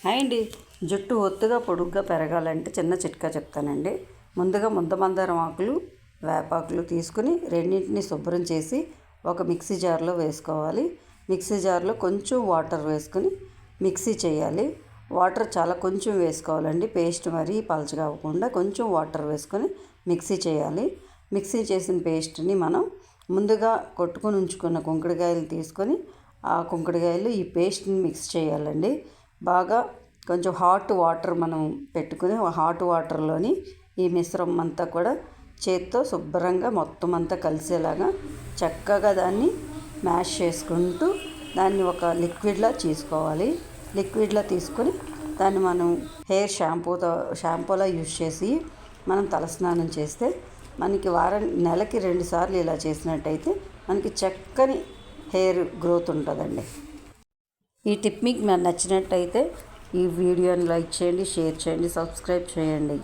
Hi అండి. జుట్టు ఒత్తుగా పొడుగ్గా పెరగాలంటే చిన్న చిట్కా చెప్తానండి. ముందుగా ముద్దమందారం ఆకులు, వేపాకులు తీసుకుని రెండింటిని శుభ్రం చేసి ఒక మిక్సీ జార్లో వేసుకోవాలి. మిక్సీ జార్లో కొంచెం వాటర్ వేసుకుని మిక్సీ చేయాలి. వాటర్ చాలా కొంచెం వేసుకోవాలండి, పేస్ట్ మరీ పలచగా అవ్వకుండా కొంచెం వాటర్ వేసుకొని మిక్సీ చేయాలి. మిక్సీ చేసిన పేస్ట్ని మనం ముందుగా కొట్టుకొని ఉంచుకున్న కుంకుడుకాయలు తీసుకొని ఆ కుంకుడుకాయలు ఈ పేస్ట్ని మిక్స్ చేయాలండి. బాగా కొంచెం హాట్ వాటర్ మనం పెట్టుకుని హాట్ వాటర్లోని ఈ మిశ్రమం అంతా కూడా చేత్తో శుభ్రంగా మొత్తం అంతా కలిసేలాగా చక్కగా దాన్ని మ్యాష్ చేసుకుంటూ దాన్ని ఒక లిక్విడ్లా తీసుకోవాలి. లిక్విడ్లా తీసుకొని దాన్ని మనం హెయిర్ షాంపూలా యూజ్ చేసి మనం తలస్నానం చేస్తే మనకి నెలకి 2 సార్లు ఇలా చేసినట్టయితే మనకి చక్కని హెయిర్ గ్రోత్ ఉంటుందండి. ఈ టిప్ మీకు నచ్చినట్టయితే ఈ వీడియోని లైక్ చేయండి, షేర్ చేయండి, సబ్స్క్రైబ్ చేయండి.